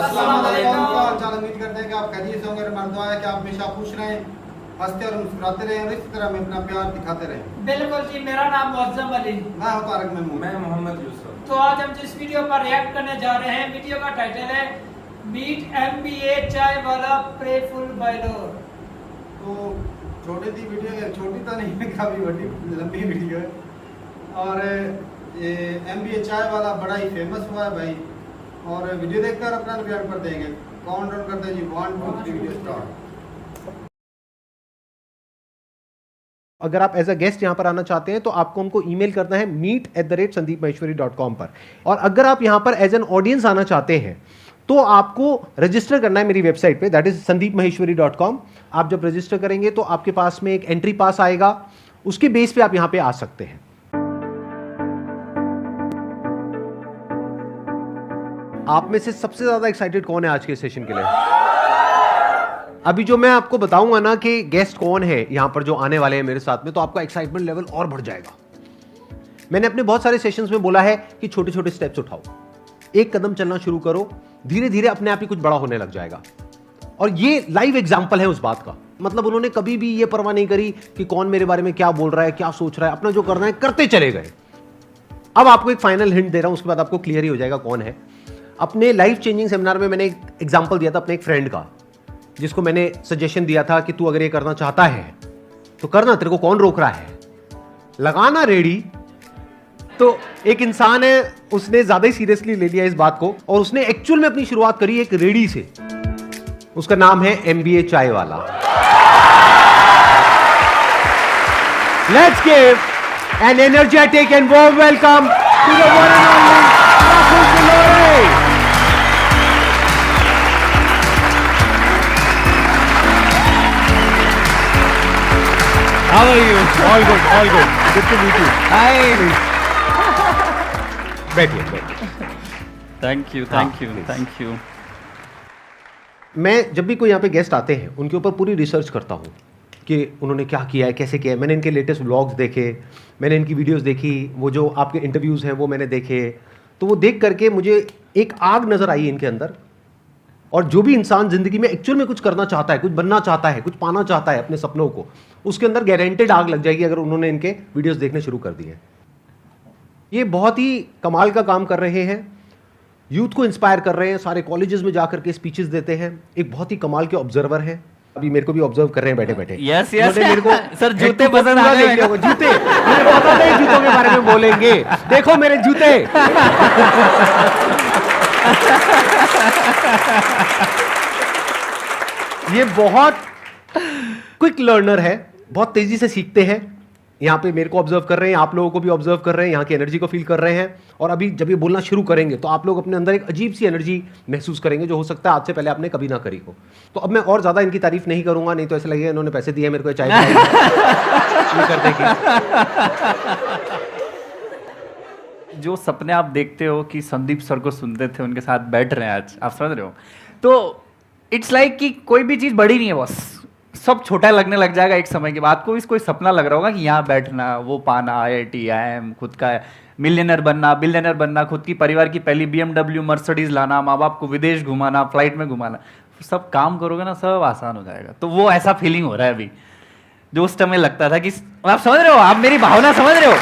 अस्सलाम वालेकुम। क्या हाल चाल, उम्मीद करते हैं कि आप खैरियत से होंगे। हमारा दुआ है कि आप हमेशा खुश रहें, हंसते और मुस्कुराते रहें और इसी तरह में अपना प्यार दिखाते रहें। बिल्कुल जी, मेरा नाम मुअज्जम अली, मैं हूं तारक महमूद। मैं मोहम्मद यूसुफ। तो आज हम जिस वीडियो पर रिएक्ट करने जा रहे हैं, वीडियो का टाइटल है मीट MBA चाय वाला प्रेफुल बाइलोर। तो छोटी सी वीडियो है, छोटी तो नहीं है, काफ़ी बड़ी लंबी वीडियो है। और ये MBA चाय वाला बड़ा ही फेमस हुआ है भाई। और वीडियो देखकर अपना रिएक्ट कर देंगे। काउंट डाउन करते हैं जी, 1 2 3 वीडियो स्टार्ट। अगर आप एज अ गेस्ट यहाँ पर आना चाहते हैं तो आपको हमको ईमेल करना है meet@sandeepmaheshwari.com पर। और अगर आप यहाँ पर एज एन ऑडियंस आना चाहते हैं तो आपको रजिस्टर करना है मेरी वेबसाइट पे, दैट इज sandeepmaheshwari.com। आप जब रजिस्टर करेंगे तो आपके पास में एक एंट्री पास आएगा, उसके बेस पे आप यहाँ पे आ सकते हैं। आप में से सबसे ज्यादा एक्साइटेड कौन है आज के सेशन के लिए? अभी जो मैं आपको बताऊंगा ना कि गेस्ट कौन है यहां पर जो आने वाले हैं मेरे साथ में, तो आपका एक्साइटमेंट लेवल और बढ़ जाएगा। मैंने अपने बहुत सारे सेशंस में बोला है कि छोटे छोटे स्टेप्स उठाओ, एक कदम चलना शुरू करो, धीरे धीरे अपने आप ही कुछ बड़ा होने लग जाएगा। और ये लाइव एग्जाम्पल है उस बात का। मतलब उन्होंने कभी भी ये परवाह नहीं करी कि कौन मेरे बारे में क्या बोल रहा है, क्या सोच रहा है, अपना जो करना है करते चले गए। अब आपको एक फाइनल हिंट दे रहा हूं, उसके बाद आपको क्लियर ही हो जाएगा कौन है। अपने लाइफ चेंजिंग सेमिनार में मैंने एक एग्जाम्पल दिया था अपने एक फ्रेंड का, जिसको मैंने सजेशन दिया था कि तू अगर ये करना चाहता है तो करना, तेरे को कौन रोक रहा है, लगाना रेडी। तो एक इंसान है, उसने ज्यादा ही सीरियसली ले लिया इस बात को और उसने एक्चुअल में अपनी शुरुआत करी एक रेडी से। उसका नाम है MBA चाय वाला। Let's give an energetic and warm welcome to the one and only Rahul Bilore. How are you? All good, all good. Good to meet you. Hi. बैठिए, बैठिए। Thank you, thank you, thank you. मैं जब भी कोई यहाँ पे गेस्ट आते हैं उनके ऊपर पूरी रिसर्च करता हूँ कि उन्होंने क्या किया है, कैसे किया है। मैंने इनके लेटेस्ट व्लॉग्स देखे, मैंने इनकी वीडियोस देखी, वो जो आपके इंटरव्यूज़ हैं वो मैंने देखे। तो वो देख करके मुझे एक आग नज़र आई इनके अंदर। और जो भी इंसान ज़िंदगी में एक्चुअल में कुछ करना चाहता है, कुछ बनना चाहता है, कुछ पाना चाहता है अपने सपनों को, उसके अंदर गारंटेड आग लग जाएगी अगर उन्होंने इनके वीडियोस देखने शुरू कर दिए। ये बहुत ही कमाल का काम कर रहे हैं, यूथ को इंस्पायर कर रहे हैं, सारे कॉलेजेस में जाकर के स्पीचेस देते हैं। एक बहुत ही कमाल के ऑब्जर्वर हैं, अभी मेरे को भी ऑब्जर्व कर रहे हैं बैठे बैठे। Yes, yes. मेरे को सर जूते पसंद आ गए। जूते, मुझे पता नहीं जूतों के बारे में बोलेंगे। देखो मेरे जूते। ये बहुत क्विक लर्नर है, बहुत तेजी से सीखते हैं। यहाँ पे मेरे को ऑब्जर्व कर रहे हैं, आप लोगों को भी ऑब्जर्व कर रहे हैं, यहाँ की एनर्जी को फील कर रहे हैं। और अभी जब ये बोलना शुरू करेंगे तो आप लोग अपने अंदर एक अजीब सी एनर्जी महसूस करेंगे, जो हो सकता है आज से पहले आपने कभी ना करी हो। तो अब मैं और ज़्यादा इनकी तारीफ नहीं करूंगा, नहीं तो ऐसा लगेगा इन्होंने पैसे दिए मेरे को चाय कर देगी। जो सपने आप देखते हो कि संदीप सर को सुनते थे, उनके साथ बैठ रहे हैं आज, आप समझ रहे हो? तो इट्स लाइक कि कोई भी चीज़ बड़ी नहीं है, बस सब छोटा लगने लग जाएगा एक समय के बाद। कोई कोई सपना लग रहा होगा कि यहाँ बैठना, वो पाना, IIT, IIM, खुद का मिलियनर बनना, बिलियनर बनना, खुद की परिवार की पहली BMW मर्सिडीज लाना, माँ बाप को विदेश घुमाना, फ्लाइट में घुमाना, सब काम करोगे ना सब आसान हो जाएगा। तो वो ऐसा फीलिंग हो रहा है अभी, जो उस समय लगता था कि आप समझ रहे हो, आप मेरी भावना समझ रहे हो।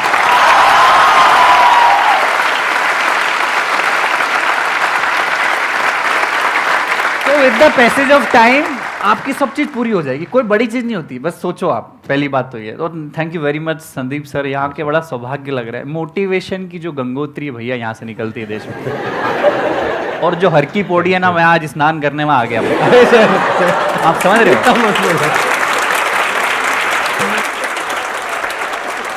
तो with the passage of time आपकी सब चीज पूरी हो जाएगी। कोई बड़ी चीज नहीं होती, बस सोचो आप, पहली बात तो ये। तो thank you very much Sandeep sir, यहाँ के बड़ा सौभाग्य लग रहा है। मोटिवेशन की जो गंगोत्री भैया यहाँ से निकलती है देश में, और जो हर की पौड़ी है ना, मैं आज स्नान करने में आ गया। आप समझ रहे हो?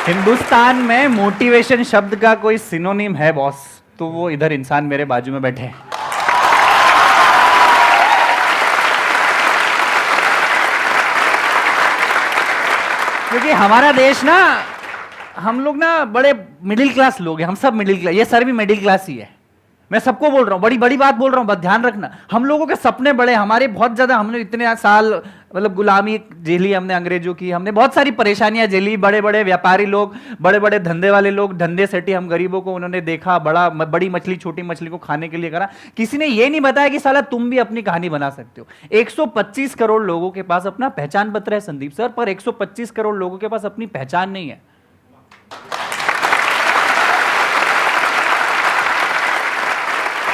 हिंदुस्तान में मोटिवेशन शब्द का कोई सिनोनिम है बॉस, तो वो इधर इंसान मेरे बाजू में बैठे हैं। क्योंकि हमारा देश ना, हम लोग ना बड़े मिडिल क्लास लोग हैं, हम सब मिडिल क्लास, ये सर भी मिडिल क्लास ही है। मैं सबको बोल रहा हूँ, बड़ी बड़ी बात बोल रहा हूँ, बस ध्यान रखना। हम लोगों के सपने बड़े, हमारे बहुत ज्यादा, हमने इतने साल मतलब गुलामी झेली हमने अंग्रेजों की, हमने बहुत सारी परेशानियां झेली। बड़े बड़े व्यापारी लोग, बड़े बड़े धंधे वाले लोग धंधे सेठी हम गरीबों को उन्होंने देखा, बड़ी मछली छोटी मछली को खाने के लिए करा। किसी ने ये नहीं बताया कि साला तुम भी अपनी कहानी बना सकते हो। 125 करोड़ लोगों के पास अपना पहचान पत्र है संदीप सर, पर 125 करोड़ लोगों के पास अपनी पहचान नहीं है।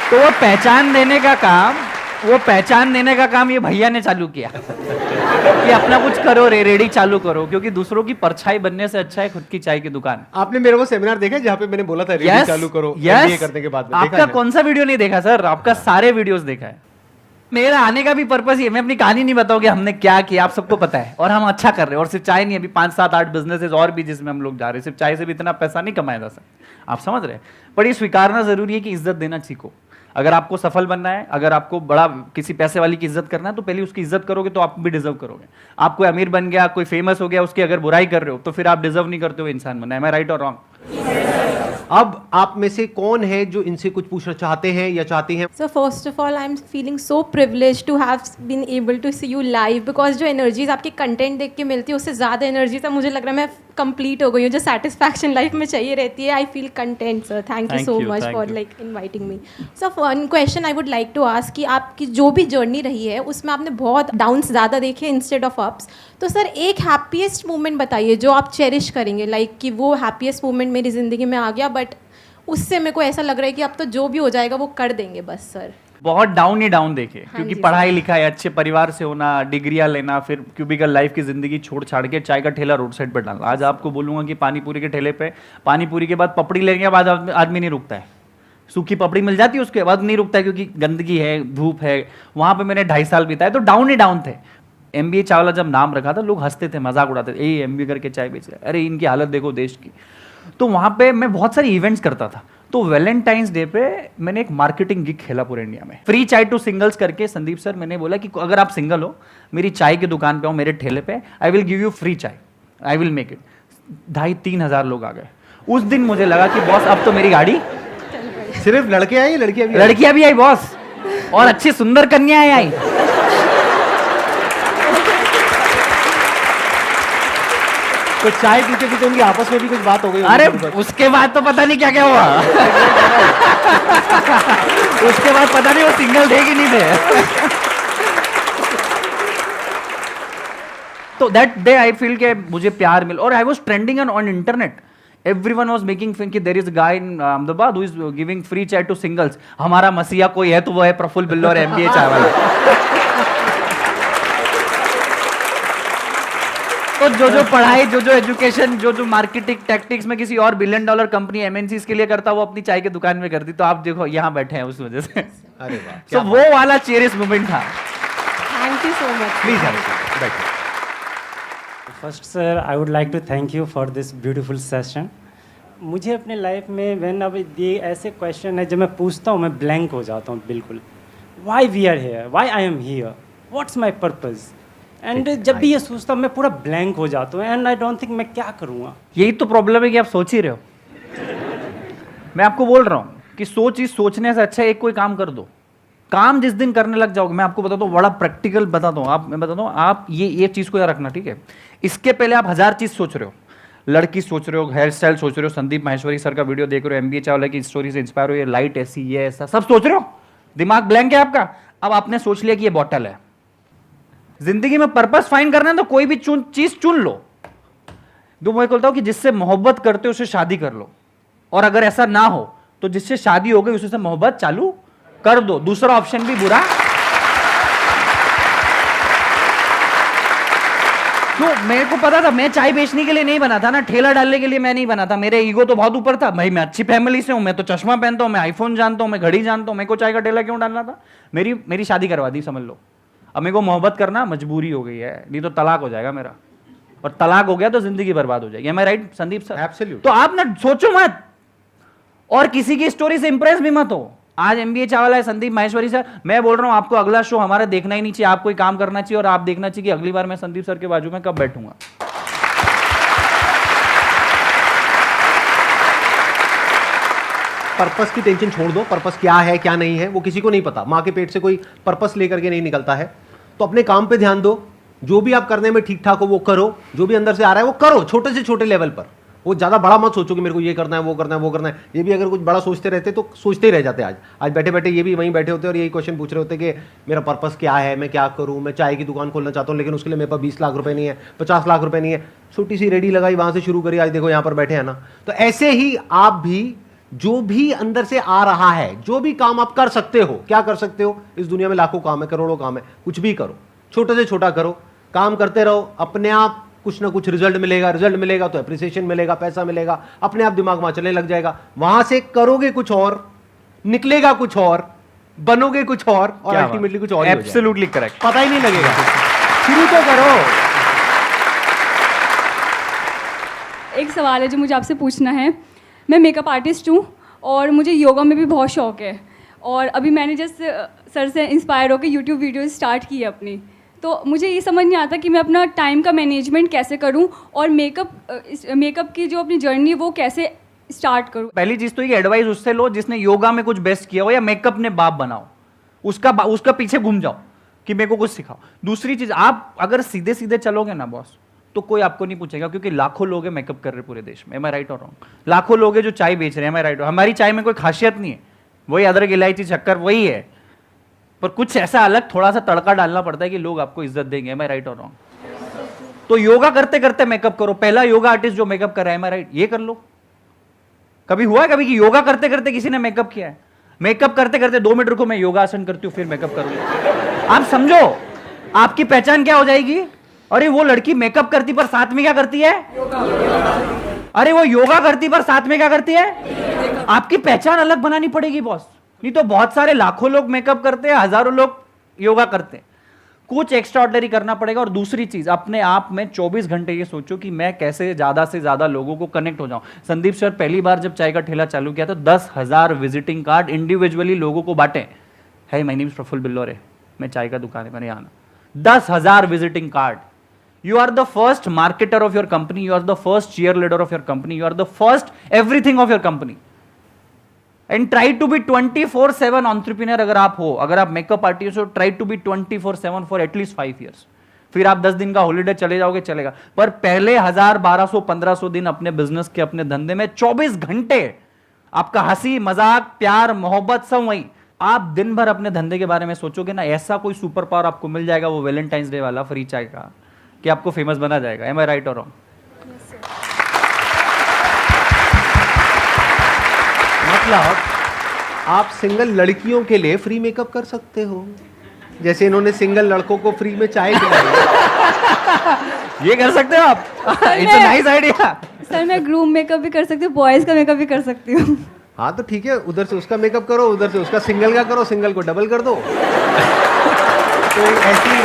तो वो पहचान देने का काम ये भैया ने चालू किया कि अपना कुछ करो रे, रेडी चालू करो, क्योंकि दूसरों की परछाई बनने से अच्छा है खुद की चाय की दुकान। आपने मेरे वो सेमिनार देखा जहाँ पे मैंने बोला था रेडी चालू करो MBA करने के बाद? आपका कौन सा वीडियो नहीं देखा सर? आपका सारे वीडियोस देखा है। मेरा आने का भी पर्पस ये, मैं अपनी कहानी नहीं बताऊंगी हमने क्या किया, आप सबको पता है, और हम अच्छा कर रहे हैं। और सिर्फ चाय नहीं, अभी 5, 7, 8 बिजनेसेस और भी जिसमें हम लोग जा रहे हैं। सिर्फ चाय से भी इतना पैसा नहीं कमाया जा सकता, आप समझ रहे हैं। पर ये स्वीकारना जरूरी है कि इज्जत देना सीखो। अगर आपको सफल बनना है, अगर आपको बड़ा किसी पैसे वाली की इज्जत करना है, तो पहले उसकी इज्जत करोगे तो आप भी डिजर्व करोगे। आप कोई अमीर बन गया, कोई फेमस हो गया, उसकी अगर बुराई कर रहे हो तो फिर आप डिजर्व नहीं करते हो इंसान बनना। एम आई राइट और रॉन्ग? अब आप में से कौन है जो इनसे कुछ पूछना चाहते हैं या चाहती हैं? So first of all, I'm feeling so privileged to have been able to see you live because जो energies आपके कंटेंट देख के मिलती है उससे ज़्यादा एनर्जी तो मुझे लग रहा है मैं कंप्लीट हो गई हूँ। जो सेटिस्फैक्शन लाइफ में चाहिए रहती है, I feel content sir. Thank you so much for like inviting me. Sir one question I would like to ask कि आपकी जो भी जर्नी रही है उसमें आपने बहुत डाउन्स ज़्यादा देखे इंस्टेड ऑफ अप्स। तो सर एक हैप्पीएस्ट मोमेंट बताइए जो आप चेरिश करेंगे, लाइक कि वो हैप्पीएस्ट मोमेंट मेरी ज़िंदगी में आ गया बट उससे मेरे को ऐसा लग रहा है कि अब तो जो भी हो जाएगा वो कर देंगे बस सर। बहुत डाउन ही डाउन देखे, क्योंकि जी पढ़ाई लिखाई, अच्छे परिवार से होना, डिग्रियां लेना, फिर क्यूबिकल लाइफ की जिंदगी छोड़ छाड़ के चाय का ठेला रोड साइड पर डालना। आज आपको बोलूंगा कि पानी पूरी के ठेले पे पानी पूरी के बाद पपड़ी लेने के बाद आदमी नहीं रुकता है। सूखी पपड़ी मिल जाती है उसके बाद नहीं रुकता है, क्योंकि गंदगी है, धूप है। वहां पे मैंने 2.5 साल बिताए, तो डाउन ही डाउन थे। MBA चावला जब नाम रखा था लोग हंसते थे, मजाक उड़ाते थे, ये MBA करके चाय बेच रहे, अरे इनकी हालत देखो देश की। तो वहां पे मैं बहुत सारी इवेंट्स करता था। तो वैलेंटाइंस डे पे मैंने एक मार्केटिंग गिग खेला पूरे इंडिया में, फ्री चाय टू सिंगल्स करके। संदीप सर मैंने बोला कि अगर आप सिंगल हो, मेरी चाय की दुकान पे हो, मेरे ठेले पे, I will give you free चाय, आई विल मेक इट। 2,500-3 हज़ार लोग आ गए। उस दिन मुझे लगा कि बॉस अब तो मेरी गाड़ी। सिर्फ लड़के आए, लड़कियां भी आई बॉस, और अच्छी सुंदर कन्याएं आई। तो चाय पीते पीते उनकी आपस में भी कुछ बात हो गई? अरे उसके बाद तो पता नहीं क्या क्या हुआ। उसके बाद पता नहीं वो सिंगल थे कि नहीं थे। तो दैट डे आई फील के मुझे प्यार मिल, और I was trending on internet. Everyone was making fun कि there is a guy in Ahmedabad who is giving free chai to singles। हमारा मसीहा कोई है तो वो है प्रफुल्ल बिल्लो और MBA चाय वाला। तो जो पढ़ाई, जो एजुकेशन, जो मार्केटिंग टैक्टिक्स में किसी और $1 बिलियन कंपनी MNCs के लिए करता, वो अपनी चाय की दुकान में करती। तो आप देखो यहाँ बैठे हैं उस वजह से। अरे वाह, तो वो वाला चेरियस मोमेंट था। Thank you so much. Please बैठिए। First sir I would like to thank you for this beautiful session. मुझे अपने लाइफ में व्हेन अब ये ऐसे क्वेश्चन है जब मैं पूछता हूँ मैं ब्लैंक हो जाता हूँ बिल्कुल। Why we are here, why I am here, what's my purpose. And जब भी ये सोचता हूँ मैं पूरा ब्लैंक हो जाता हूँ एंड आई डोंट थिंक मैं क्या करूँगा। यही तो प्रॉब्लम है कि आप सोच ही रहे हो। मैं आपको बोल रहा हूँ कि सोचने से अच्छा एक कोई काम कर दो। काम जिस दिन करने लग जाओगे, मैं आपको बताता हूँ, बड़ा प्रैक्टिकल बताता हूँ। मैं बताता हूँ, आप ये चीज़ को याद रखना, ठीक है? इसके पहले आप 1000 चीज़ सोच रहे हो, लड़की सोच रहे हो, हेयर स्टाइल सोच रहे हो, संदीप माहेश्वरी सर का वीडियो देख रहे हो, MBA चावला की स्टोरी से इंस्पायर हो, ये लाइट ऐसी, ये ऐसा सब सोच रहे हो, दिमाग ब्लैंक है आपका। अब आपने सोच लिया कि ये बॉटल है। जिंदगी में पर्पस फाइंड करना है तो कोई भी चीज चुन लो। तो मैं बोलता हूं कि जिससे मोहब्बत करते हो उससे शादी कर लो, और अगर ऐसा ना हो तो जिससे शादी हो गई उससे मोहब्बत चालू कर दो। दूसरा ऑप्शन भी बुरा। तो मेरे को पता था मैं चाय बेचने के लिए नहीं बना था ना, ठेला डालने के लिए मैं नहीं बना था। मेरे ईगो तो बहुत ऊपर था भाई, मैं अच्छी फैमिली से हूं, मैं तो चश्मा पहनता हूं, मैं आईफोन जानता हूं, मैं घड़ी जानता हूं, मेरे को चाय का ठेला क्यों डालना था? मेरी शादी करवा दी, समझ लो। अब मेरे को मोहब्बत करना मजबूरी हो गई है, नहीं तो तलाक हो जाएगा मेरा, और तलाक हो गया तो जिंदगी बर्बाद हो जाएगी। मैं राइट संदीप सर? एब्सोल्यूट। तो आप ना सोचो मत, और किसी की स्टोरी से इंप्रेस भी मत हो। आज MBA चावला है, संदीप माहेश्वरी सर, मैं बोल रहा हूं आपको अगला शो हमारा देखना ही नहीं चाहिए, आपको काम करना चाहिए, और आप देखना चाहिए कि अगली बार मैं संदीप सर के बाजू में कब बैठूंगा। पर्पस की टेंशन छोड़ दो, पर्पस क्या है क्या नहीं है वो किसी को नहीं पता, माँ के पेट से कोई पर्पस लेकर के नहीं निकलता है। तो अपने काम पे ध्यान दो, जो भी आप करने में ठीक ठाक हो वो करो, जो भी अंदर से आ रहा है वो करो, छोटे से छोटे लेवल पर। वो ज़्यादा बड़ा मत सोचो कि मेरे को ये करना है वो करना है वो करना है। ये भी अगर कुछ बड़ा सोचते रहते तो सोचते ही रह जाते। आज बैठे बैठे ये भी वहीं बैठे होते और यही क्वेश्चन पूछ रहे होते कि मेरा पर्पस क्या है, मैं क्या करूँ, मैं चाय की दुकान खोलना चाहता हूँ लेकिन उसके लिए मेरे पास 20 लाख रुपए नहीं है, 50 लाख रुपए नहीं है, छोटी सी रेडी लगाई वहाँ से शुरू करी, आज देखो यहाँ पर बैठे हैं ना। तो ऐसे ही आप भी जो भी अंदर से आ रहा है, जो भी काम आप कर सकते हो, क्या कर सकते हो, इस दुनिया में लाखों काम है, करोड़ों काम है, कुछ भी करो, छोटे से छोटा करो, काम करते रहो, अपने आप कुछ ना कुछ रिजल्ट मिलेगा, रिजल्ट मिलेगा तो एप्रिसिएशन मिलेगा, पैसा मिलेगा, अपने आप दिमाग वहां चलने लग जाएगा, वहां से करोगे कुछ और, निकलेगा कुछ और, बनोगे कुछ और अल्टीमेटली कुछ और। एब्सोल्युटली करेक्ट, पता ही नहीं लगेगा, शुरू तो करो। एक सवाल है जो मुझे आपसे पूछना है। मैं मेकअप आर्टिस्ट हूँ और मुझे योगा में भी बहुत शौक है, और अभी मैंने जैसे सर से इंस्पायर होकर यूट्यूब वीडियो स्टार्ट की है अपनी। तो मुझे ये समझ नहीं आता कि मैं अपना टाइम का मैनेजमेंट कैसे करूं और मेकअप की जो अपनी जर्नी है वो कैसे स्टार्ट करूं। पहली चीज तो ये एडवाइस उससे लो जिसने योगा में कुछ बेस्ट किया हो या मेकअप ने बाप बनाओ, उसका पीछे घूम जाओ कि मेरे को कुछ सिखाओ। दूसरी चीज, आप अगर सीधे सीधे चलोगे ना बॉस तो कोई आपको नहीं पूछेगा, क्योंकि लाखों लोग मेकअप कर रहे पूरे देश में। एम आई राइट और रॉन्ग? लाखों लोग जो चाय बेच रहे हैं, एम आई राइट? हमारी चाय में कोई खासियत नहीं है, वही अदरक इलायची शक्कर वही है, पर कुछ ऐसा अलग थोड़ा सा तड़का डालना पड़ता है कि लोग आपको इज्जत देंगे। एम आई राइट और रॉन्ग? तो योगा करते करते मेकअप करो। पहला योगा आर्टिस्ट जो मेकअप कर रहा है, एम आई राइट? ये कर लो। कभी हुआ है कभी कि योगा करते करते किसी ने मेकअप किया है? मेकअप करते करते 2 मिनट रुको, मैं योगा आसन करती हूँ फिर मेकअप करूंगा। आप समझो आपकी पहचान क्या हो जाएगी। अरे वो लड़की मेकअप करती पर साथ में क्या करती है? अरे वो योगा करती पर साथ में क्या करती है? आपकी पहचान अलग बनानी पड़ेगी बॉस, नहीं तो बहुत सारे लाखों लोग मेकअप करते हैं, हजारों लोग योगा करते हैं। कुछ एक्स्ट्रा ऑर्डिनरी करना पड़ेगा। और दूसरी चीज, अपने आप में 24 घंटे ये सोचो कि मैं कैसे ज्यादा से ज्यादा लोगों को कनेक्ट हो जाऊं। संदीप सर पहली बार जब चाय का ठेला चालू किया तो 10,000 विजिटिंग कार्ड इंडिविजुअली लोगों को बांटे। है my name is Praful Billore, मैं चाय का दुकान है, मैंने आना। 10,000 visiting card. You are the first marketer of your company. You are the first cheerleader of your company. You are the first everything of your company. And try to be 24/7 entrepreneur अगर आप हो, अगर आप makeup artist हो, try to be 24/7 for at least 5 years. फिर आप 10 दिन का हॉलीडे चले जाओगे, चलेगा, पर पहले 1000, 1200, 1500 दिन अपने बिजनेस के, अपने धंधे में 24 घंटे आपका हंसी मजाक प्यार मोहब्बत सब वही। आप दिन भर अपने धंधे के बारे में सोचोगे ना, ऐसा कोई सुपर पावर आपको मिल जाएगा, वो वैलेंटाइंस डे वाला फ्री चाय का, कि आपको फेमस बना जाएगा। एम आई राइट और रॉन्ग? मतलब आप सिंगल लड़कियों के लिए फ्री मेकअप कर सकते हो, जैसे इन्होंने सिंगल लड़कों को फ्री में चाय पिलाई। ये कर सकते हो आप। It's a nice idea. Sir मैं ग्रूम मेकअप भी कर सकती हूँ, बॉयज का मेकअप भी कर सकती हूँ। हाँ तो ठीक है, उधर से उसका मेकअप करो, उधर से उसका सिंगल का करो, सिंगल को डबल कर दो। तो ऐसी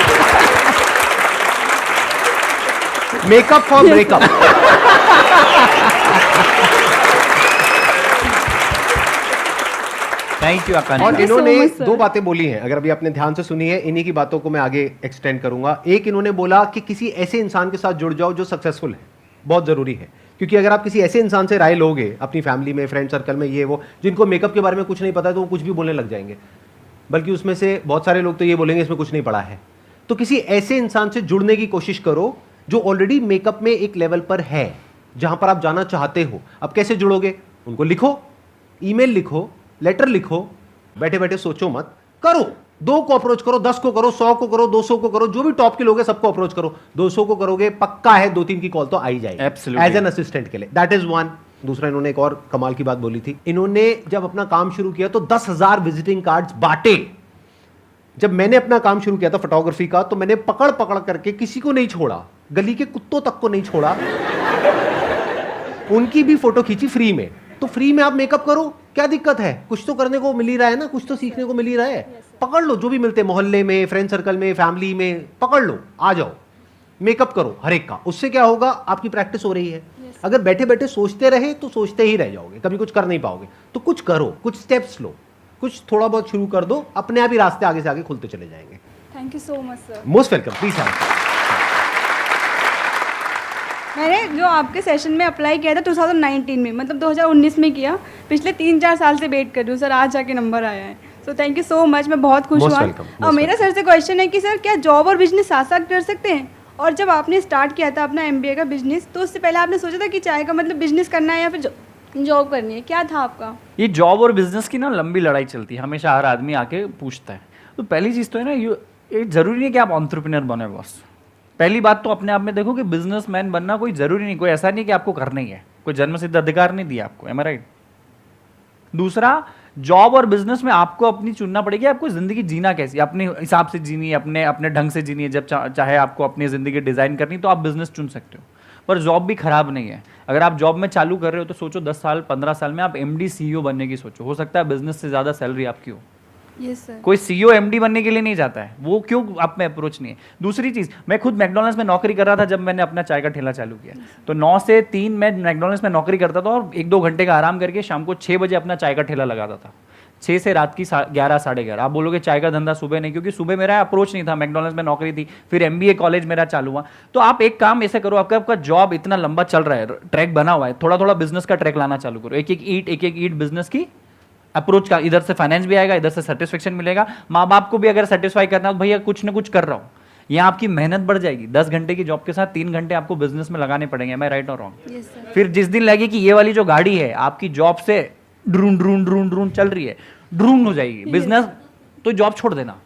makeup for breakup. Thank you Akanksha. और Thank you so इन्होंने much, sir. 2 बातें बोली हैं, अगर अभी आपने ध्यान से सुनी है, इन्हीं की बातों को मैं आगे एक्सटेंड करूंगा। एक, इन्होंने बोला कि किसी ऐसे इंसान के साथ जुड़ जाओ जो सक्सेसफुल है, बहुत जरूरी है, क्योंकि अगर आप किसी ऐसे इंसान से राय लोगे अपनी फैमिली में, फ्रेंड सर्कल में, ये वो, जिनको मेकअप के बारे में कुछ नहीं पता है, तो वो कुछ भी बोलने लग जाएंगे, बल्कि उसमें से बहुत सारे लोग तो ये बोलेंगे इसमें कुछ नहीं पड़ा है। तो किसी ऐसे इंसान से जुड़ने की कोशिश करो जो ऑलरेडी मेकअप में एक लेवल पर है, जहां पर आप जाना चाहते हो। अब कैसे जुड़ोगे? उनको लिखो, ईमेल लिखो, लेटर लिखो, बैठे बैठे सोचो मत, करो। 2 को अप्रोच करो, 10 को करो, 100 को करो, 200 को करो, जो भी टॉप के लोग हैं सबको अप्रोच करो। 200 को करोगे, पक्का है 2-3 की कॉल तो आ ही जाएगी Absolutely. एज एन असिस्टेंट के लिए। That is one. दूसरा, इन्होंने एक और कमाल की बात बोली थी। इन्होंने जब अपना काम शुरू किया तो 10,000 विजिटिंग कार्ड्स बांटे। जब मैंने अपना काम शुरू किया था फोटोग्राफी का, तो मैंने पकड़ पकड़ करके किसी को नहीं छोड़ा, गली के कुत्तों तक को नहीं छोड़ा, उनकी भी फोटो खींची फ्री में। तो फ्री में आप मेकअप करो, क्या दिक्कत है? कुछ तो करने को मिल ही रहा है ना, कुछ तो सीखने को मिल ही रहा है। पकड़ लो, जो भी मिलते, मोहल्ले में, फ्रेंड सर्कल में, फैमिली में, पकड़ लो, आ जाओ, मेकअप करो हर एक का। उससे क्या होगा? आपकी प्रैक्टिस हो रही है। अगर बैठे बैठे सोचते रहे तो सोचते ही रह जाओगे, कभी कुछ कर नहीं पाओगे। तो कुछ करो, कुछ स्टेप्स लो, कुछ थोड़ा बहुत शुरू कर दो, अपने आप ही रास्ते आगे से आगे खुलते चले जाएंगे। Thank you so much sir. Most welcome, please. मैंने जो आपके सेशन में अप्लाई किया था 2019 में, मतलब 2019 में किया, पिछले 3-4 साल से वेट कर रही हूँ सर, आज जाके नंबर आया है। So thank you so much, मैं बहुत खुश Most हुआ। welcome, और मेरा सर से क्वेश्चन है कि सर क्या जॉब और बिजनेस साथ साथ कर सकते हैं? और जब आपने स्टार्ट किया था अपना MBA का बिजनेस, तो उससे पहले आपने सोचा था कि चाय का मतलब बिजनेस करना है या फिर जॉब करनी है, क्या था आपका? ये जॉब और बिजनेस की ना लंबी लड़ाई चलती है, हमेशा हर आदमी आके पूछता है। तो पहली चीज़ तो है ना, ये जरूरी नहीं है कि आप एंटरप्रेन्योर बने बॉस। पहली बात तो अपने आप में देखो कि बिजनेसमैन बनना कोई जरूरी नहीं, कोई ऐसा नहीं कि आपको करना ही है, कोई जन्म सिद्ध अधिकार नहीं दिया आपको, एम आई राइट? दूसरा, जॉब और बिजनेस में आपको अपनी चुनना पड़ेगी, आपको जिंदगी जीना कैसी, अपने हिसाब से जीनी है, अपने अपने ढंग से जीनी है। जब चाहे आपको अपनी जिंदगी डिजाइन करनी तो आप बिजनेस चुन सकते हो, पर जॉब भी खराब नहीं है। अगर आप जॉब में चालू कर रहे हो तो सोचो 10 साल 15 साल में आप MD CEO बनने की सोचो, हो सकता है बिजनेस से ज्यादा सैलरी आपकी हो। Yes sir. कोई CEO MD बनने के लिए नहीं जाता है, वो क्यों आप में अप्रोच नहीं है। दूसरी चीज, मैं खुद मैकडॉनल्ड्स में नौकरी कर रहा था जब मैंने अपना चाय का ठेला चालू किया, तो 9 से 3 मैं मैकडॉनल्ड्स में नौकरी करता था और 1-2 घंटे का आराम करके शाम को 6 बजे अपना चाय का ठेला लगाता था, 6 से रात की 11 साढ़े 11। आप बोलोगे चाय का धंधा सुबह नहीं, क्योंकि सुबह मेरा अप्रोच नहीं था, मैकडॉनल्ड्स में नौकरी थी, फिर MBA कॉलेज मेरा चालू हुआ। तो आप एक काम ऐसे करो, आपका जॉब इतना लंबा चल रहा है, ट्रैक बना हुआ है, थोड़ा थोड़ा बिजनेस का ट्रैक लाना चालू करो, एक एक ईट बिजनेस की अप्रोच का, इधर से फाइनेंस भी आएगा, इधर से सेटिस्फेक्शन मिलेगा, माँ बाप को भी अगर सेटिस्फाई करना है तो भैया कुछ ना कुछ कर रहा हूँ, यहाँ आपकी मेहनत बढ़ जाएगी। 10 घंटे की जॉब के साथ 3 घंटे आपको बिजनेस में लगाने पड़ेंगे, एम आई राइट और रॉन्ग? Yes sir. फिर जिस दिन लगे कि ये वाली जो गाड़ी है आपकी जॉब से ड्रून चल रही है, ड्रून हो जाएगी बिजनेस, तो जॉब छोड़ देना।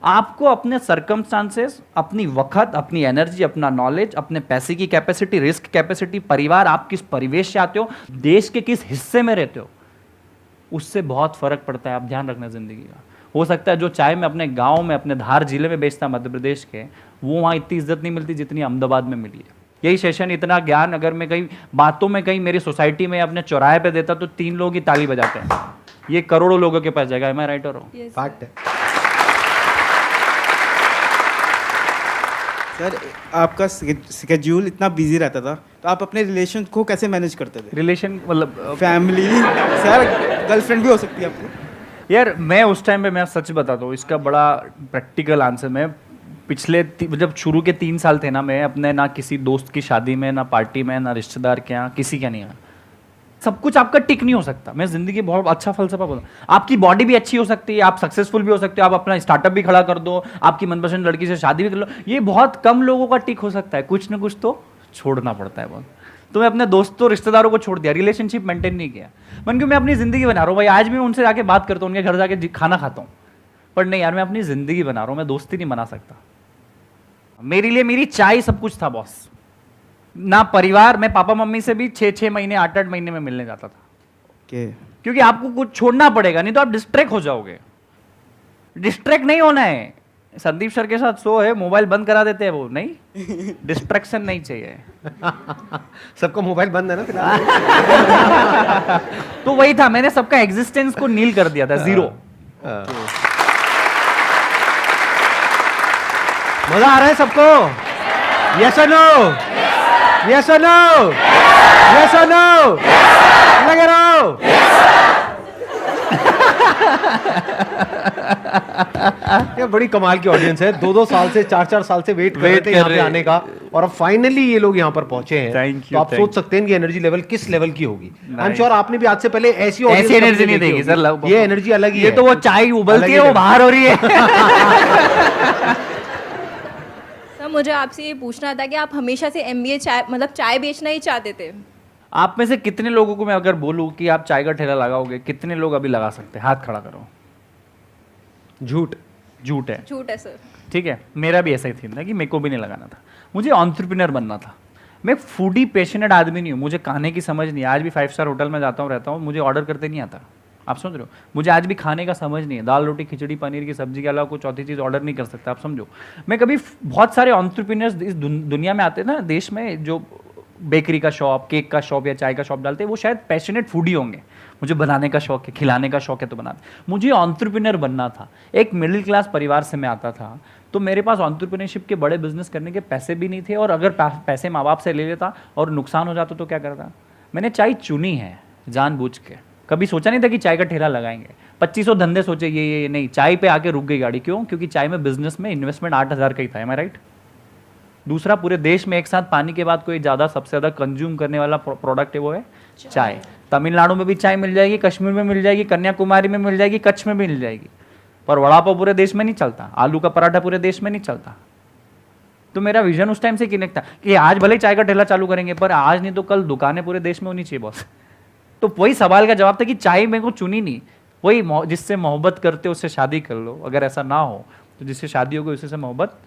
आपको अपने सर्कमस्टांसेस, अपनी वक्त, अपनी एनर्जी, अपना नॉलेज, अपने पैसे की कैपेसिटी, रिस्क कैपेसिटी, परिवार, आप किस परिवेश से आते हो, देश के किस हिस्से में रहते हो, उससे बहुत फर्क पड़ता है। आप ध्यान रखना जिंदगी का। हो सकता है जो चाय में अपने गांव में, अपने धार जिले में बेचता मध्य प्रदेश के, वो वहाँ इतनी इज्जत नहीं मिलती जितनी अहमदाबाद में मिली है। यही सेशन, इतना ज्ञान अगर मैं कहीं बातों में कहीं मेरी सोसाइटी में अपने चौराहे पे देता तो 3 लोग ही ताली बजाते हैं, ये करोड़ों लोगों के पास जाएगा। एम आई राइट और रॉन्ग? फैक्ट है। सर आपका स्केड्यूल इतना बिजी रहता था, तो आप अपने रिलेशन को कैसे मैनेज करते थे? रिलेशन मतलब फैमिली, सर गर्लफ्रेंड भी हो सकती है आपको? यार मैं उस टाइम पे, मैं सच बताता हूँ, इसका बड़ा प्रैक्टिकल आंसर, मैं पिछले जब शुरू के 3 साल थे ना, मैं अपने ना किसी दोस्त की शादी में, ना पार्टी में, ना रिश्तेदार के यहाँ, किसी का नहीं आया। सब कुछ आपका टिक नहीं हो सकता। मैं जिंदगी बहुत अच्छा फलसफा बोलूँ, आपकी बॉडी भी अच्छी हो सकती है, आप सक्सेसफुल भी हो सकते हो, आप अपना स्टार्टअप भी खड़ा कर दो, आपकी मनपसंद लड़की से शादी भी कर लो, ये बहुत कम लोगों का टिक हो सकता है। कुछ ना कुछ तो छोड़ना पड़ता है बहुत। तो मैं अपने दोस्तों रिश्तेदारों को छोड़ दिया, रिलेशनशिप मेंटेन नहीं किया। मन क्यों, मैं अपनी जिंदगी बना रहा हूँ भाई, आज भी उनसे जाके बात करता हूँ, उनके घर जाके खाना खाता हूँ, पर नहीं यार मैं अपनी जिंदगी बना रहा हूँ, मैं दोस्ती नहीं बना सकता। मेरे लिए मेरी चाय सब कुछ था बॉस, ना परिवार। मैं पापा मम्मी से भी 6-6 महीने 8-8 महीने में मिलने जाता था। क्योंकि आपको कुछ छोड़ना पड़ेगा, नहीं तो आप डिस्ट्रैक्ट हो जाओगे। डिस्ट्रैक्ट नहीं होना है। संदीप सर के साथ शो है, मोबाइल बंद करा देते हैं वो, नहीं, डिस्ट्रैक्शन नहीं चाहिए। सबका मोबाइल बंद है ना फिलहाल। तो वही था, मैंने सबका एग्जिस्टेंस को नील कर दिया था, 0। मजा आ रहा है सबको? यस और नो? यस और नो? यस और नो? लगे रहो। ये बड़ी कमाल की ऑडियंस है, 2-2 साल से 4-4 साल से वेट कर रहे थे यहाँ पे आने का, और अब फाइनली ये लोग यहाँ पर पहुंचे हैं। Thank you, तो आप thank सोच सकते हैं कि एनर्जी लेवल किस लेवल की होगी। आई एम श्योर आपने भी आज से पहले ऐसी एनर्जी नहीं देगी सर, ये एनर्जी अलग ही है। ये तो वो चाय उबलती है, वो बाहर हो रही है। सर मुझे आपसे ये पूछना था कि आप हमेशा से MBA चाय मतलब चाय बेचना ही चाहते थे? आप में से कितने लोगों को मैं अगर बोलूं कि आप चाय का ठेला लगाओगे, कितने लोग अभी लगा सकते हैं? हाथ खड़ा करो। झूठ है। झूठ है सर। ठीक है, मेरा भी ऐसा ही थी ना कि मेरे को भी नहीं लगाना था, मुझे एंटरप्रेन्योर बनना था। मैं फूडी पैशनेट आदमी नहीं हूँ, मुझे खाने की समझ नहीं है। आज भी 5 स्टार होटल में जाता हूँ, रहता हूँ, मुझे ऑर्डर करते नहीं आता। आप समझ रहे हो? मुझे आज भी खाने का समझ नहीं है, दाल रोटी खिचड़ी पनीर की सब्जी के अलावा कोई चौथी चीज़ ऑर्डर नहीं कर सकता। आप समझो, मैं कभी, बहुत सारे एंटरप्रेन्योर्स इस दुनिया में आते हैं ना, देश में, जो बेकरी का शॉप, केक का शॉप या चाय का शॉप डालते हैं, वो शायद पैशनेट फूडी होंगे। मुझे बनाने का शौक है, खिलाने का शौक है, तो बनाते। मुझे एंटरप्रेन्योर बनना था। एक मिडिल क्लास परिवार से मैं आता था, तो मेरे पास एंटरप्रेन्योरशिप के बड़े बिजनेस करने के पैसे भी नहीं थे, और अगर पैसे माँ बाप से ले लेता और नुकसान हो जाता तो क्या करता। मैंने चाय चुनी है जानबूझ के, कभी सोचा नहीं था कि चाय का ठेला लगाएंगे। 2500 धंधे सोचे, ये नहीं, चाय पे आके रुक गई गाड़ी। क्यों? क्योंकि चाय में बिजनेस में इन्वेस्टमेंट 8000 का ही था। एम आई राइट? दूसरा, पूरे देश में एक साथ पानी के बाद कोई ज़्यादा सबसे ज़्यादा कंज्यूम करने वाला प्रोडक्ट है वो है चाय। तमिलनाडु में भी चाय मिल जाएगी, कश्मीर में मिल जाएगी, कन्याकुमारी में मिल जाएगी, कच्छ में भी मिल जाएगी, पर वड़ा पाव पूरे देश में नहीं चलता, आलू का पराठा पूरे देश में नहीं चलता। तो मेरा विजन उस टाइम से कनेक्ट था कि आज भले चाय का ठेला चालू करेंगे, पर आज नहीं तो कल दुकानें पूरे देश में होनी चाहिए बॉस। तो वही सवाल का जवाब था कि चाय मेरे को चुनी नहीं, वही जिससे मोहब्बत करते हो उससे शादी कर लो, अगर ऐसा ना हो तो जिससे शादी हो गई उसी से मोहब्बत,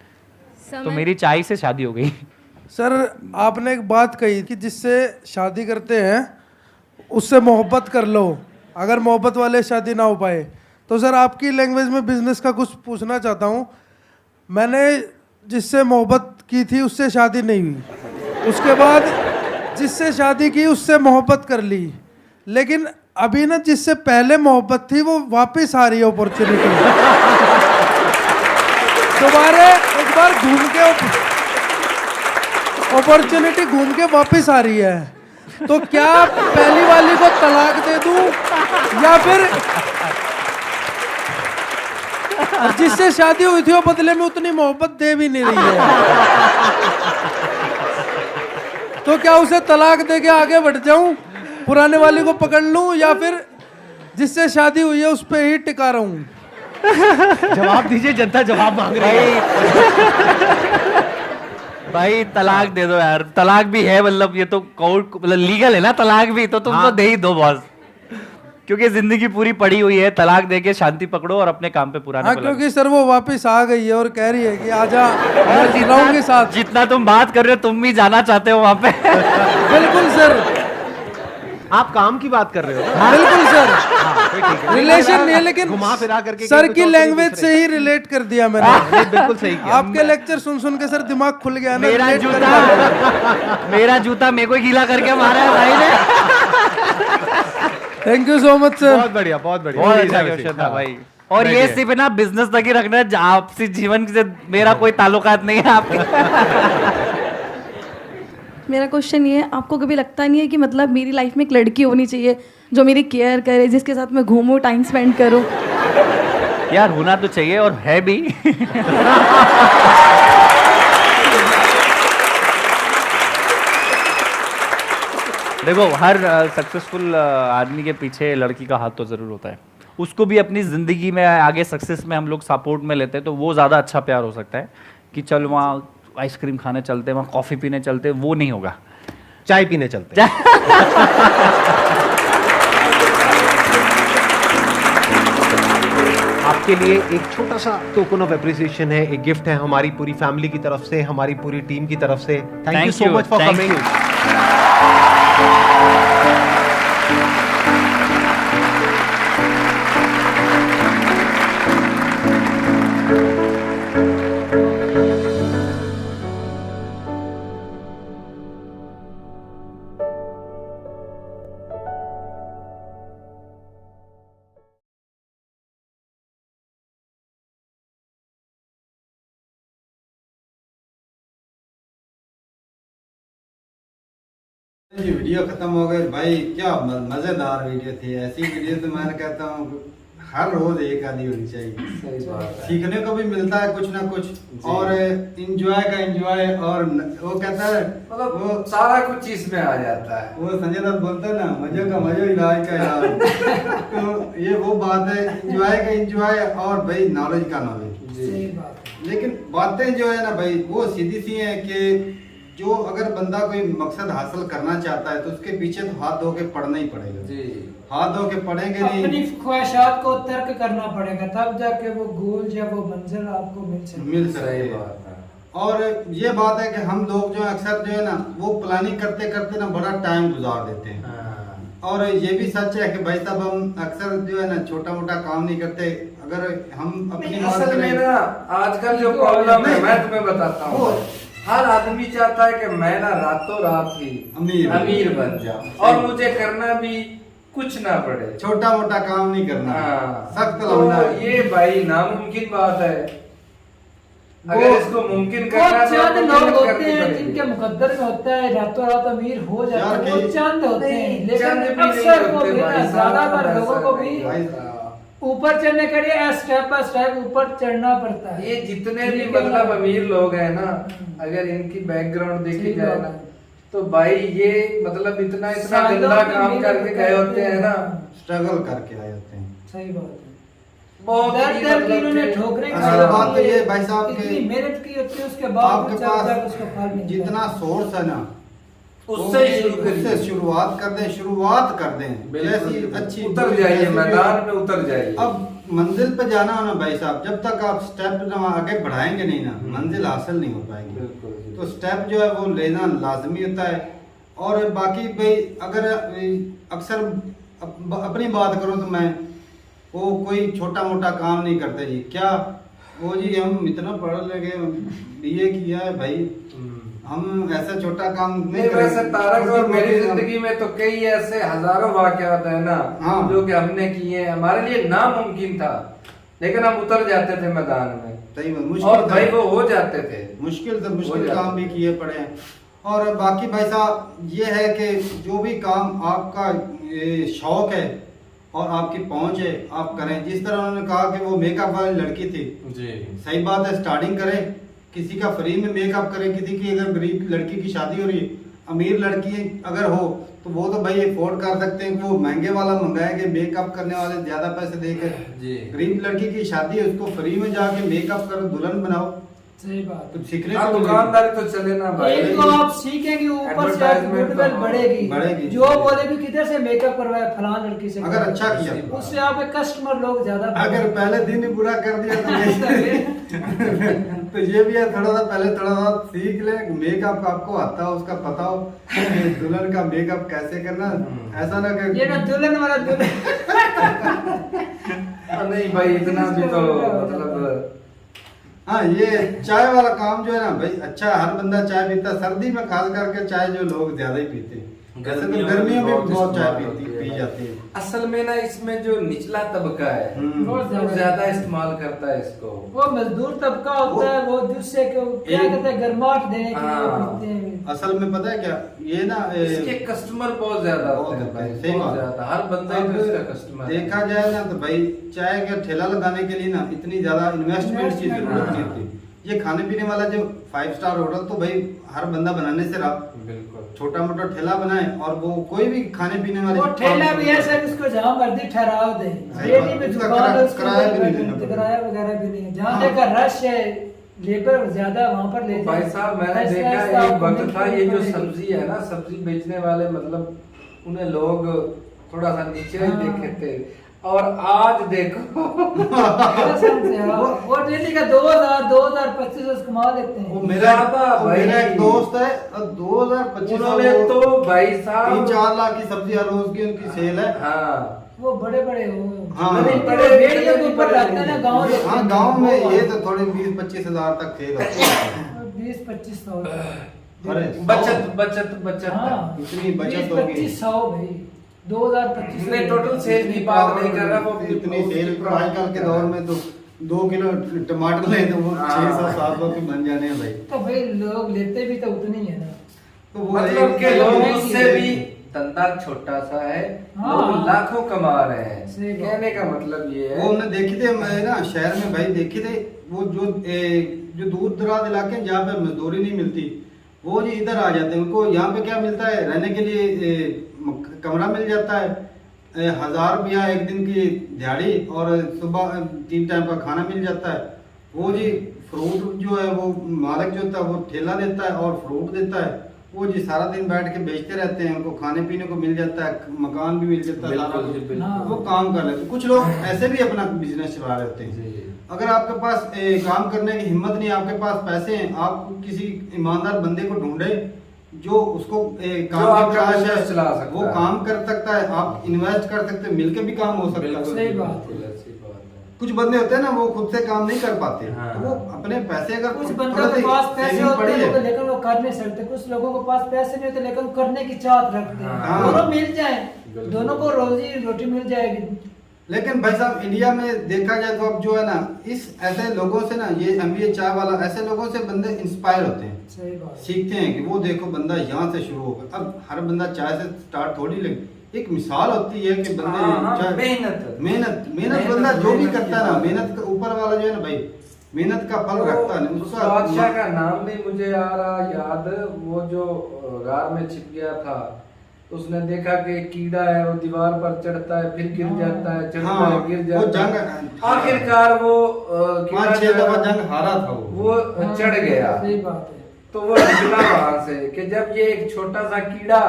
तो मेरी चाय से शादी हो गई। सर आपने एक बात कही कि जिससे शादी करते हैं उससे मोहब्बत कर लो, अगर मोहब्बत वाले शादी ना हो पाए। तो सर आपकी लैंग्वेज में बिजनेस का कुछ पूछना चाहता हूँ। मैंने जिससे मोहब्बत की थी उससे शादी नहीं हुई, उसके बाद जिससे शादी की उससे मोहब्बत कर ली, लेकिन अभी ना जिससे पहले मोहब्बत थी वो वापस आ रही है अपॉर्चुनिटी। दोबारा एक बार घूम के अपॉर्चुनिटी घूम के वापस आ रही है, तो क्या पहली वाली को तलाक दे दूं या फिर जिससे शादी हुई थी वो बदले में उतनी मोहब्बत दे भी नहीं रही है, तो क्या उसे तलाक दे के आगे बढ़ जाऊं, पुराने वाली को पकड़ लूं, या फिर जिससे शादी हुई है उस पर ही टिका रहूं? जवाब दीजिए, जनता जवाब मांग रही है। भाई तलाक दे दो यार, तलाक भी है, मतलब ये तो कोर्ट मतलब लीगल है ना तलाक भी, तो तुम तो दे ही दो बॉस, क्योंकि जिंदगी पूरी पड़ी हुई है, तलाक देके शांति पकड़ो और अपने काम पे पुराने। हाँ, क्योंकि सर वो वापस आ गई है और कह रही है कि आजा, मैं जी रहा हूं के साथ। जितना तुम बात कर रहे हो तुम भी जाना चाहते हो वहां पे। बिल्कुल सर, आप काम की बात कर रहे हो ना? बिल्कुल सर, ठीक है। रिलेशन नहीं है, लेकिन घुमा फिरा करके सर की लैंग्वेज से ही रिलेट कर दिया मैंने। बिल्कुल सही किया। आपके लेक्चर सुन सुन के सर दिमाग खुल गया ना। मेरा जूता मेरे को गीला करके मारा है भाई ने। Thank you so much sir. बहुत बढ़िया, बहुत बढ़िया, बहुत अच्छा क्वेश्चन था भाई। और ये सिर्फ ना बिजनेस तक ही रखना है, आपसी जीवन से मेरा कोई ताल्लुकात नहीं है आपके। मेरा क्वेश्चन ये है, आपको कभी लगता नहीं है कि मतलब मेरी लाइफ में एक लड़की होनी चाहिए जो मेरी केयर करे, जिसके साथ मैं घूमूं, टाइम स्पेंड करूं? यार होना तो चाहिए और है भी। देखो हर सक्सेसफुल आदमी के पीछे लड़की का हाथ तो जरूर होता है, उसको भी अपनी जिंदगी में आगे सक्सेस में हम लोग सपोर्ट में लेते हैं, तो वो ज़्यादा अच्छा प्यार हो सकता है कि चल वहाँ आइसक्रीम खाने चलते, वहाँ कॉफ़ी पीने चलते, वो नहीं होगा, चाय पीने चलते। आपके लिए एक छोटा सा टोकन ऑफ एप्रिसिएशन है, एक गिफ्ट है हमारी पूरी फैमिली की तरफ से, हमारी पूरी टीम की तरफ से। Thank you so much for coming. जी वीडियो खत्म हो गई भाई, क्या मजेदार वीडियो थी। ऐसी वीडियो तो मैं कहता हूँ हर रोज एक आधी होनी चाहिए। सही बात है। सीखने को भी मिलता है कुछ ना कुछ, और इंजॉय का इंजॉय, और वो कहता है मतलब वो सारा कुछ इसमें आ जाता है। वो संजय दत्त बोलता है ना, मजे का मजे, इलाज का इलाज। तो ये वो बात है, इंजॉय का इंजॉय और भाई नॉलेज का नॉलेज। लेकिन बातें जो है ना भाई वो सीधी सी है कि जो अगर बंदा कोई मकसद हासिल करना चाहता है तो उसके पीछे तो हाथ धो के पढ़ना ही पड़ेगा जी। हाथ धो के पढ़ेंगे नहीं, अपनी ख्वाहिशात को तर्क करना पड़ेगा, तब जाके वो गोल या वो मंजिल आपको मिल सकती है। और ये बात है कि हम लोग जो अक्सर जो है ना वो प्लानिंग करते करते ना बड़ा टाइम गुजार देते हैं। और ये भी सच है कि भाई साहब हम अक्सर जो है ना छोटा मोटा काम नहीं करते। अगर हम अपनी असल में ना आजकल जो प्रॉब्लम है मैं तुम्हें बताता हूँ, हर आदमी चाहता है कि मैं ना रातों रात ही अमीर बन जाऊं और मुझे करना भी कुछ ना पड़े, छोटा मोटा काम नहीं करना। सख्त तो ये भाई नामुमकिन बात है। अगर इसको मुमकिन करना है चंद लोग होते हैं जिनके मुकद्दर में होता है रातों रात अमीर हो जाता है, वो चंद होते हैं। लेकिन अक्सर को भी ज्यादातर लोगों को भी ऊपर चढ़ने के लिए स्टेप बाय स्टेप ऊपर चढ़ना पड़ता है। ये जितने भी मतलब अमीर लोग हैं ना, अगर इनकी बैकग्राउंड देखी जाए ना, तो भाई ये मतलब इतना गंदा काम करके गए होते हैं ना, स्ट्रगल करके आए होते हैं। सही बात है। बहुत ही मतलब इन्होंने ठोकरें असल बात तो ये भाई साहब इतनी के मेहनत की होती है, उसके बाद आपके उसका पास फल मिलता है। जितना सोर्स है ना, उससे ही शुरू करिए। उससे शुरुआत कर दें जैसी अच्छी उतर जाइए, मैदान में उतर जाइए। अब मंजिल पे जाना हो ना भाई साहब, जब तक आप स्टेप आगे बढ़ाएंगे नहीं ना, मंजिल हासिल नहीं हो पाएगी। तो स्टेप जो है वो लेना लाजमी होता है। और बाकी भाई अगर अक्सर अपनी बात करूं तो मैं वो कोई छोटा मोटा काम नहीं करते जी। क्या वो जी हम इतना पढ़ लिखे BA किया है भाई, हम ऐसा छोटा काम नहीं। वैसे तारक और मेरी जिंदगी में तो कई ऐसे हजारों वाकयात है ना, जो कि हमने किए हैं, हमारे लिए नामुमकिन था, लेकिन हम उतर जाते थे मैदान में। सही बात, और भाई वो हो जाते थे, मुश्किल से मुश्किल काम भी किए पड़े हैं। और बाकी भाई साहब ये है कि जो भी काम आपका शौक है और आपकी पहुंच है आप करें। जिस तरह उन्होंने कहा कि वो मेकअप वाली लड़की थी जी, सही बात है, स्टार्टिंग करें, किसी का फ्री में मेकअप करें। किसी की अगर गरीब लड़की की शादी हो रही है, अमीर लड़की अगर हो तो वो तो भाई अफोर्ड कर सकते हैं, वो महंगे वाला मंगाएंगे मेकअप करने वाले ज्यादा पैसे देकर। गरीब लड़की की शादी है, उसको फ्री में जाके मेकअप करो, दुल्हन बनाओ। सही बात। तो सीखने हाँ, दुकानदारी तो चले ना भाई। एक तो आप सीखेंगे, ऊपर से गुडविल बढ़ेगी। जो बोले भी किधर से मेकअप करवाया फलां लड़की से, अगर अच्छा किया उससे आप कस्टमर लोग ज्यादा। अगर पहले दिन ही बुरा कर दिया तो ये भी है, थोड़ा सा पहले थोड़ा सा सीख ले, मेकअप आपको आता हो, उसका पता हो कि दुल्हन का मेकअप कैसे करना। ऐसा ना कि ये ना दुल्हन वाला दुल्हन नहीं भाई, इतना भी तो मतलब। हाँ, ये चाय वाला काम जो है ना भाई, अच्छा हर बंदा चाय पीता, सर्दी में खास करके चाय जो लोग ज्यादा ही पीते हैं। गर्मियों में बहुत चाय पी जाती है। असल में ना इसमें जो निचला तबका है वो ज्यादा इस्तेमाल करता है इसको। वो मजदूर तबका होता है, वो जिससे क्या कहते हैं गर्माहट देने के लिए पीते हैं। असल में पता है क्या, ये ना इसके कस्टमर बहुत ज्यादा होते हैं भाई, बहुत ज्यादा। हर बंदा ही इसका कस्टमर देखा जाए ना तो भाई चाय का ठेला लगाने के लिए ना इतनी ज्यादा इन्वेस्टमेंट की जरूरत नहीं होती। ये खाने पीने वाला जो 5 स्टार होटल तो भाई हर बंदा बनाने से रहा, बिल्कुल छोटा मोटा ठेला बनाए और वो कोई भी खाने पीने वाले वो ठेला भी है सर, उसको जहाँ मर्जी ठहराव दे, डेली में दुकान है, उसको किराया वगैरह भी नहीं है। जहाँ देखा रश है, लेबर ज्यादा वहाँ पर लेते। भाई साहब मैंने देखा एक वक्त था, ये जो सब्जी है ना, सब्जी बेचने वाले मतलब उन्हें लोग थोड़ा सा नीचे ही देखे थे, और आज देखो वो डेली का 2000-2500 कमा लेते हैं। वो मेरा एक दोस्त है, 2025 उन्होंने तो भाई साहब 3-4 लाख की सब्जी हर रोज की उनकी सेल है। हाँ, वो बड़े बड़े हो, हाँ, बड़े बेड़ियों के ऊपर रहते हैं ना गाँव। हाँ, गाँव में ये तो थोड़े 20-25 हजार तक सेल होती है। 20-2500 बचत इतनी बचत होगी। 2500 भाई 2025 नहीं, टोटल सेल की बात नहीं कर रहा, वो इतनी सेल आजकल के दौर में तो 2 किलो टमाटर ले तो वो 600-700 की बन जाने हैं भाई। तो भाई लोग लेते भी तो उतनी है ना, तो वो मतलब के लोग उससे भी धंधा छोटा सा है, लोग लाखों कमा रहे हैं। कहने का मतलब ये है, वो हमने देखी थे मैं ना शहर में भाई, देखे थे वो जो दूर दराज इलाके हैं जहाँ पे मजदूरी नहीं मिलती, वो जी इधर आ जाते हैं। उनको यहाँ पे क्या मिलता है, रहने के लिए कमरा मिल जाता है, 1000 रुपया एक दिन की दिहाड़ी और सुबह 3 टाइम का खाना मिल जाता है। वो जी फ्रूट जो है वो मालिक जो होता है वो ठेला देता है और फ्रूट देता है, वो जी सारा दिन बैठ के बेचते रहते हैं, उनको खाने पीने को मिल जाता है, मकान भी मिल जाता है, वो काम कर लेते हैं। कुछ लोग ऐसे भी अपना बिजनेस चला रहे होते हैं। अगर आपके पास काम करने की हिम्मत नहीं, आपके पास पैसे हैं, आप किसी ईमानदार बंदे को ढूंढे जो उसको काम की तलाश है, वो काम कर सकता है, आप इन्वेस्ट कर सकते हैं, मिलके भी काम हो सकता है। सही बात है। कुछ बंदे होते हैं ना वो खुद से काम नहीं कर पाते, तो वो अपने पैसे अगर कुछ बंदों के पास पैसे होते हैं लेकिन वो कर नहीं सकते, कुछ लोगों के पास पैसे नहीं होते लेकिन करने की चाहत रखते हैं। दोनों मिल जाए, दोनों को रोजी रोटी मिल जाएगी। लेकिन भाई साहब इंडिया में देखा जाए तो अब जो है ना, इस ऐसे लोगों से ना, ये MBA चाय वाला, ऐसे लोगों से बंदे इंस्पायर होते हैं, सही बात, सीखते हैं कि वो देखो बंदा यहाँ से शुरू होगा। अब हर बंदा चाय से स्टार्ट थोड़ी लगे, एक मिसाल होती है कि बंदे हाँ, मेहनत बंदा जो भी करता है ना, मेहनत का ऊपर वाला जो है ना भाई, मेहनत का फल रखता है उस बादशाह का नाम भी मुझे आ रहा याद, वो जो गार में छिप गया था, उसने देखा कि कीड़ा है, वो दीवार पर चढ़ता है, फिर गिर जाता है, चढ़ता है, गिर जाता है, आखिरकार वो 5-6 दफा जंग हारा था, वो चढ़ गया। तो वो निकला वहां से कि जब ये एक छोटा सा कीड़ा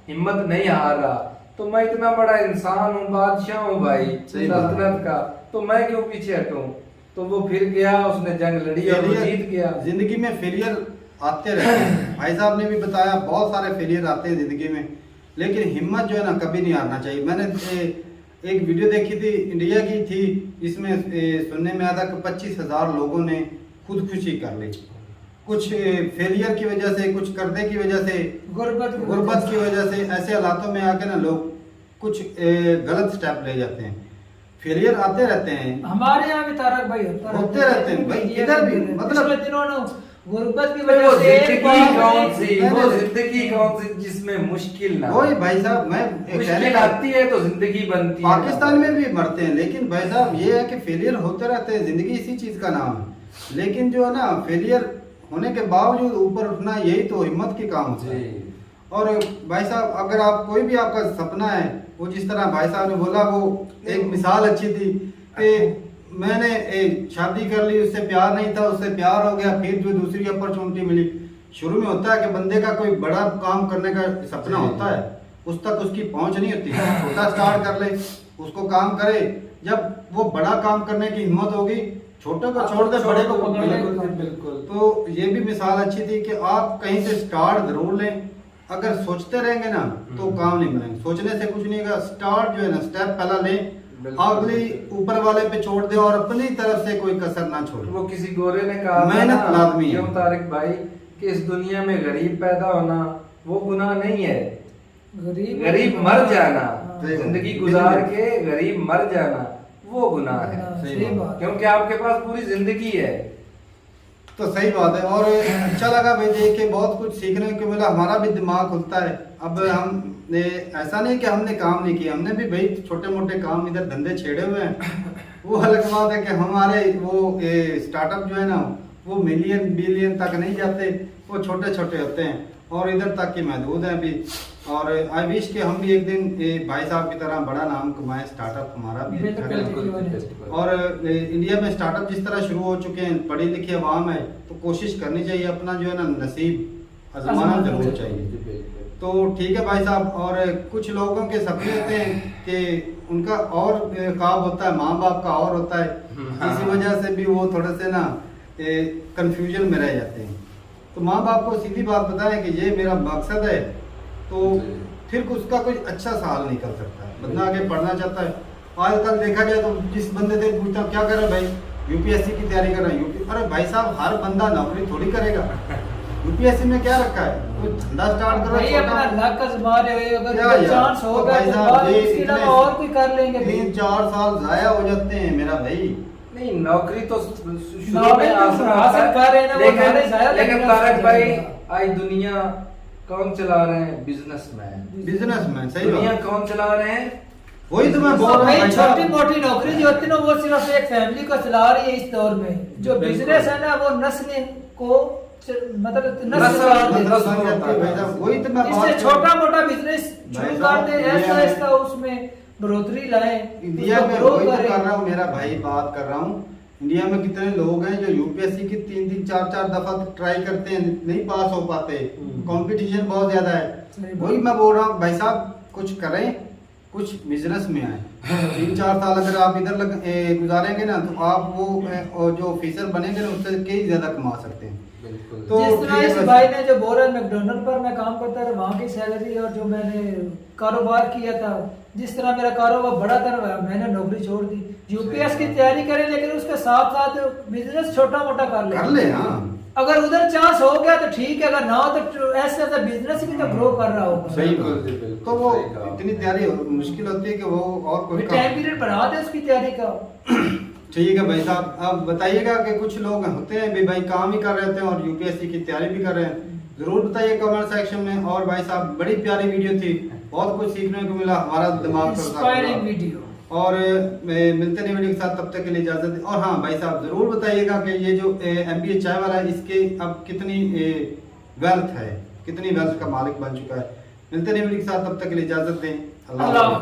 हिम्मत नहीं हार रहा, तो मैं इतना बड़ा इंसान हूँ, बादशाह हूँ भाई सल्तनत का, तो मैं क्यों पीछे हटूं। तो वो फिर गया, उसने जंग लड़ी और वो जीत गया। जिंदगी में फेलियर आते रहते हैं, भाई साहब ने भी बताया बहुत सारे फेलियर आते हैं जिंदगी में, लेकिन हिम्मत जो है ना कभी नहीं हारना चाहिए। मैंने एक वीडियो देखी थी, इंडिया की थी, इसमें सुनने में आया था कि 25,000 लोगों ने खुदकुशी कर ली, कुछ फेलियर की वजह से, कुछ करने की वजह से, गुर्बत की वजह से, ऐसे हालातों में आके ना लोग कुछ गलत स्टेप ले जाते हैं। फेलियर आते रहते हैं, हमारे यहाँ भी तारक भाई होते रहते हैं भाई, इधर भी मतलब दिनों गुर्बत की वो वजह से जिंदगी कौन सी जिसमें मुश्किल ना, वही भाई साहब, मैं मुश्किल आती है तो जिंदगी बनती है। पाकिस्तान में भी मरते हैं, लेकिन भाई साहब ये है कि फेलियर होते रहते हैं, जिंदगी इसी चीज का नाम है। लेकिन जो है ना फेलियर होने के बावजूद ऊपर उठना, यही तो हिम्मत की काम होता है। और भाई साहब अगर आप कोई भी आपका सपना है, वो जिस तरह भाई साहब ने बोला, वो एक मिसाल अच्छी थी कि मैंने शादी कर ली, उससे प्यार नहीं था, उससे प्यार हो गया, फिर जो दूसरी अपॉर्चुनिटी मिली। शुरू में होता है कि बंदे का कोई बड़ा काम करने का सपना होता है, उस तक उसकी पहुंच नहीं होती, छोटा स्टार्ट कर ले, उसको काम करे, जब वो बड़ा काम करने की हिम्मत होगी, छोटे को छोड़ दे, बड़े को पकड़ ले। बिल्कुल। तो ये भी मिसाल अच्छी थी कि आप कहीं से स्टार्ट जरूर लें, अगर सोचते रहेंगे ना तो काम नहीं बनेंगे, सोचने से कुछ नहीं होगा। स्टार्ट जो है ना, स्टेप पहला लें, अगली ऊपर वाले पे छोड़ दे और अपनी तरफ से कोई कसर ना छोड़े। वो किसी गोरे ने कहा मेहनत लाजमी है तारिक भाई कि इस दुनिया में गरीब पैदा होना वो गुनाह नहीं है, गरीब मर जाना, जिंदगी गुजार के गरीब मर जाना वो गुनाह है, क्योंकि आपके पास पूरी जिंदगी है। तो सही बात है। और अच्छा लगा भाई देख के, बहुत कुछ सीखने को मिला, हमारा भी दिमाग खुलता है। अब हम ऐसा नहीं कि हमने काम नहीं किया, हमने भी भाई छोटे मोटे काम इधर धंधे छेड़े हुए हैं। वो अलग बात है कि हमारे वो स्टार्टअप जो है ना, वो मिलियन बिलियन तक नहीं जाते, वो छोटे छोटे होते हैं और इधर तक की महदूद है अभी। और आई विश कि हम भी एक दिन भाई साहब की तरह बड़ा नाम कमाएं, स्टार्टअप हमारा भी। और इंडिया में स्टार्टअप जिस तरह शुरू हो चुके हैं, पढ़ी लिखी आवाम है, तो कोशिश करनी चाहिए, अपना जो है ना नसीब आजमाना जरूर चाहिए। तो ठीक है भाई साहब। और कुछ लोगों के सपने होते हैं कि उनका और ख्वाब होता है, माँ बाप का और होता है, इसी वजह से भी वो थोड़े से ना कंफ्यूजन में रह जाते हैं। तो माँ बाप को सीधी बात बताएं कि ये मेरा मकसद है, तो फिर उसका कोई अच्छा साल निकल सकता है। बंदा आगे पढ़ना चाहता है, आजकल देखा जाए तो जिस बंदे से पूछता क्या कर रहा है भाई, यूपीएससी की तैयारी कर रहा है, अरे भाई साहब हर बंदा नौकरी थोड़ी करेगा, यूपीएससी में क्या रखा है, कोई धंधा स्टार्ट करो, अपना लक आजमा रहे हो, अगर चांस होगा तो बाद इसके अलावा और कोई कर लेंगे। 3-4 साल जाया हो जाते हैं मेरा भाई। नहीं, नौकरी तो शुरू में हासिल कर रहे हैं, लेकिन तारक भाई आज दुनिया कौन चला रहे हैं? बिजनेसमैन। सही दुनिया कौन चला रहे हैं? वही तो मैं बोल रहा हूँ। छोटी मोटी नौकरी जो होती है ना, वो सिर्फ एक फैमिली को चला रही है इस दौर में। जो बिजनेस है ना, वो नस्ल को मतलब वही तो मैं इससे छोटा मोटा बिजनेस शुरू कर दे, ऐसा ऐसा उसमें बढ़ोतरी लाए। इंडिया में वही तो कर रहा हूँ मेरा भाई, बात कर रहा हूँ। इंडिया में कितने लोग हैं जो यूपीएससी की 3-3, 4-4 दफा ट्राई करते हैं, नहीं पास हो पाते, कंपटीशन बहुत ज्यादा है। वही मैं बोल रहा हूँ भाई साहब, कुछ करें, कुछ बिजनेस में आए। 3-4 साल अगर आप इधर गुजारेंगे ना, तो आप वो जो ऑफिसर बनेंगे ना, उससे कई ज्यादा कमा सकते हैं। तो जिस तरह इस भाई ने जो बोला मैकडोनल्ड पर मैं काम करता था, वहाँ की सैलरी और जो मैंने कारोबार किया था, जिस तरह मेरा कारोबार बड़ा था, मैंने नौकरी छोड़ दी। यूपीएस की तैयारी करें, लेकिन उसके साथ साथ बिजनेस छोटा मोटा कर ले। हाँ। अगर उधर चांस हो गया तो ठीक है, अगर ना हो तो ऐसे ऐसा बिजनेस भी तो ग्रो कर रहा होगा। सही तो वो इतनी तैयारी मुश्किल होती है कि वो और कोई टाइम पीरियड बढ़ा दे उसकी तैयारी का। ठीक है भाई साहब। अब बताइएगा कि कुछ लोग होते हैं भाई काम ही कर रहे होते हैं और यूपीएससी की तैयारी भी कर रहे हैं, जरूर बताइए कमेंट सेक्शन में। और भाई साहब बड़ी प्यारी वीडियो थी, बहुत कुछ सीखने को मिला, हमारा दिमाग इंस्पायरिंग वीडियो। और मिलते नहीं वीडियो के साथ, तब तक के लिए इजाजत दें। और हाँ भाई साहब जरूर बताइएगा कि ये जो MBA चाय वाला है इसके अब कितनी वेल्थ है, कितनी वेल्थ का मालिक बन चुका है। मिलते नहीं वीडियो के साथ, तब तक के लिए इजाजत दें। अल्लाह।